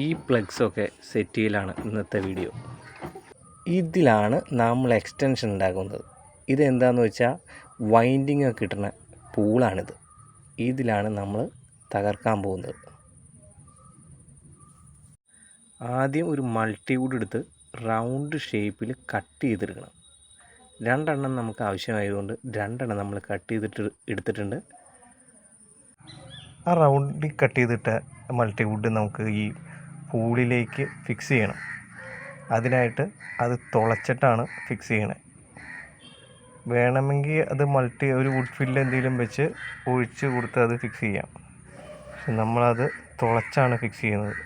ഈ പ്ലഗ്സൊക്കെ സെറ്റ് ചെയ്യലാണ് ഇന്നത്തെ വീഡിയോ. ഇതിലാണ് നമ്മൾ എക്സ്റ്റൻഷൻ ഉണ്ടാക്കുന്നത്. ഇതെന്താണെന്ന് വെച്ചാൽ വൈൻഡിങ് ഒക്കെ കിട്ടുന്ന പൂളാണിത്. ഇതിലാണ് നമ്മൾ തകർക്കാൻ പോകുന്നത്. ആദ്യം ഒരു മൾട്ടിവുഡ് എടുത്ത് റൗണ്ട് ഷേപ്പിൽ കട്ട് ചെയ്തെടുക്കണം. 2 എണ്ണം നമുക്ക് ആവശ്യമായതുകൊണ്ട് 2 എണ്ണം നമ്മൾ കട്ട് ചെയ്തിട്ട് എടുത്തിട്ടുണ്ട്. ആ റൗണ്ടിൽ കട്ട് ചെയ്തിട്ട മൾട്ടിവുഡ് നമുക്ക് ഈ പൂളിലേക്ക് ഫിക്സ് ചെയ്യണം. അതിനായിട്ട് അത് തുളച്ചിട്ടാണ് ഫിക്സ് ചെയ്യണത്. വേണമെങ്കിൽ അത് ഒരു വുഡ് ഫില്ല് എന്തെങ്കിലും വെച്ച് ഒഴിച്ച് കൊടുത്ത് അത് ഫിക്സ് ചെയ്യാം. പക്ഷെ നമ്മളത് തുളച്ചാണ് ഫിക്സ് ചെയ്യുന്നത്.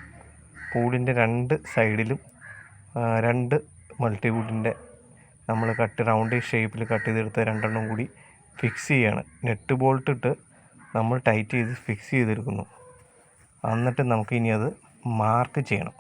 പൂളിൻ്റെ 2 സൈഡിലും 2 മൾട്ടിവുഡിൻ്റെ നമ്മൾ റൗണ്ട് ഷേപ്പിൽ കട്ട് ചെയ്തെടുത്ത 2 എണ്ണം കൂടി ഫിക്സ് ചെയ്യാണ്. നെറ്റ് ബോൾട്ട് ഇട്ട് നമ്മൾ ടൈറ്റ് ചെയ്ത് ഫിക്സ് ചെയ്തെടുക്കുന്നു. എന്നിട്ട് നമുക്കിനി അത് മാർക്ക് ചെയ്യണം.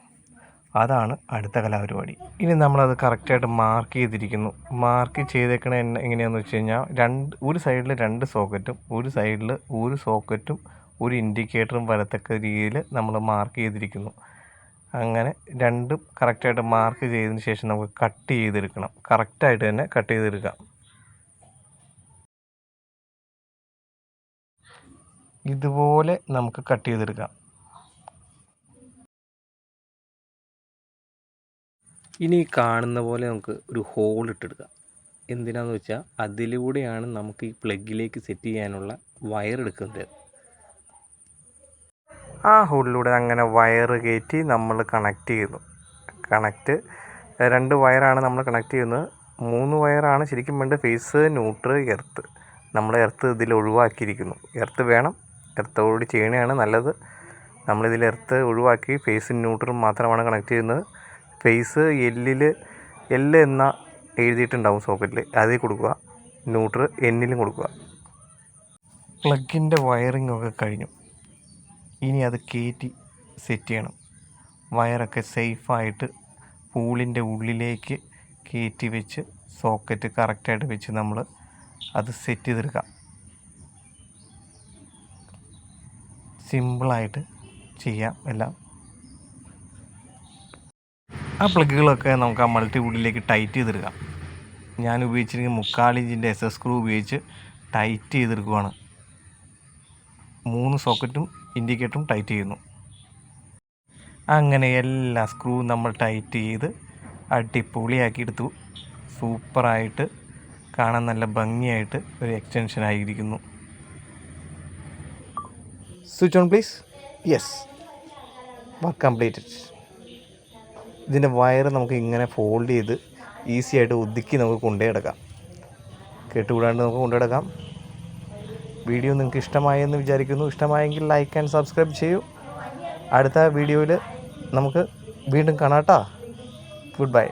അതാണ് അടുത്ത കലാപരിപാടി. ഇനി നമ്മളത് കറക്റ്റായിട്ട് മാർക്ക് ചെയ്തിരിക്കുന്നു. മാർക്ക് ചെയ്തേക്കണ എങ്ങനെയാണെന്ന് വെച്ച് കഴിഞ്ഞാൽ ഒരു സൈഡിൽ 2 സോക്കറ്റും ഒരു സൈഡിൽ ഒരു സോക്കറ്റും ഒരു ഇൻഡിക്കേറ്ററും വരത്തക്ക രീതിയിൽ നമ്മൾ മാർക്ക് ചെയ്തിരിക്കുന്നു. അങ്ങനെ 2ഉം കറക്റ്റായിട്ട് മാർക്ക് ചെയ്തതിന് ശേഷം നമുക്ക് കട്ട് ചെയ്തെടുക്കണം. കറക്റ്റായിട്ട് തന്നെ കട്ട് ചെയ്തെടുക്കാം. ഇതുപോലെ നമുക്ക് കട്ട് ചെയ്തെടുക്കാം. ഇനി കാണുന്ന പോലെ നമുക്ക് ഒരു ഹോൾ ഇട്ടെടുക്കാം. എന്തിനാണെന്ന് വെച്ചാൽ അതിലൂടെയാണ് നമുക്ക് ഈ പ്ലഗിലേക്ക് സെറ്റ് ചെയ്യാനുള്ള വയർ എടുക്കുന്നത്. ആ ഹോളിലൂടെ അങ്ങനെ വയർ കയറ്റി നമ്മൾ കണക്ട് ചെയ്യുന്നു. 2 വയറാണ് നമ്മൾ കണക്ട് ചെയ്യുന്നത്. 3 വയറാണ് ശരിക്കും വേണ്ടത്. Phase, neutral, earth. നമ്മൾ എർത്ത് ഇതിൽ ഒഴിവാക്കിയിരിക്കുന്നു. എർത്ത് വേണം, എർത്തോട് ചെയ്യണതാണ് നല്ലത്. നമ്മളിതിൽ എർത്ത് ഒഴിവാക്കി ഫേസും ന്യൂട്രലും മാത്രമാണ് കണക്ട് ചെയ്യുന്നത്. ഫേസ് എൽ എന്ന എഴുതിയിട്ടുണ്ടാവും സോക്കറ്റിൽ, അതിൽ കൊടുക്കുക. ന്യൂട്രൽ എന്നിലും കൊടുക്കുക. പ്ലഗിൻ്റെ വയറിംഗ് ഒക്കെ കഴിഞ്ഞു. ഇനി അത് കയറ്റി സെറ്റ് ചെയ്യണം. വയറൊക്കെ സേഫായിട്ട് പൂളിൻ്റെ ഉള്ളിലേക്ക് കയറ്റി വെച്ച് സോക്കറ്റ് കറക്റ്റായിട്ട് വെച്ച് നമ്മൾ അത് സെറ്റ് ചെയ്തെടുക്കാം. സിമ്പിളായിട്ട് ചെയ്യാം എല്ലാം. ആ പ്ലഗുകളൊക്കെ നമുക്ക് ആ മൾട്ടിവുഡിലേക്ക് ടൈറ്റ് ചെയ്തെടുക്കാം. ഞാൻ ഉപയോഗിച്ചിരിക്കുന്ന 3/4 ഇഞ്ചിൻ്റെ SS സ്ക്രൂ ഉപയോഗിച്ച് ടൈറ്റ് ചെയ്തെടുക്കുകയാണ്. 3 സോക്കറ്റും ഇൻഡിക്കേറ്ററും ടൈറ്റ് ചെയ്യുന്നു. അങ്ങനെ എല്ലാ സ്ക്രൂ നമ്മൾ ടൈറ്റ് ചെയ്ത് അടിപൊളിയാക്കി എടുത്തു. സൂപ്പറായിട്ട് കാണാൻ നല്ല ഭംഗിയായിട്ട് ഒരു എക്സ്റ്റൻഷൻ ആയിരിക്കുന്നു. Switch on please. Yes, work completed. ഇതിൻ്റെ വയർ നമുക്ക് ഇങ്ങനെ ഫോൾഡ് ചെയ്ത് ഈസി ആയിട്ട് ഒതുക്കി നമുക്ക് കൊണ്ടുപോയി എടുക്കാം. കേട്ടുകൂടാണ്ട് നമുക്ക് കൊണ്ടുനടക്കാം. വീഡിയോ നിങ്ങൾക്ക് ഇഷ്ടമായെന്ന് വിചാരിക്കുന്നു. ഇഷ്ടമായെങ്കിൽ ലൈക്ക് ആൻഡ് സബ്സ്ക്രൈബ് ചെയ്യൂ. അടുത്ത വീഡിയോയിൽ നമുക്ക് വീണ്ടും കാണാം കേട്ടോ. Good bye.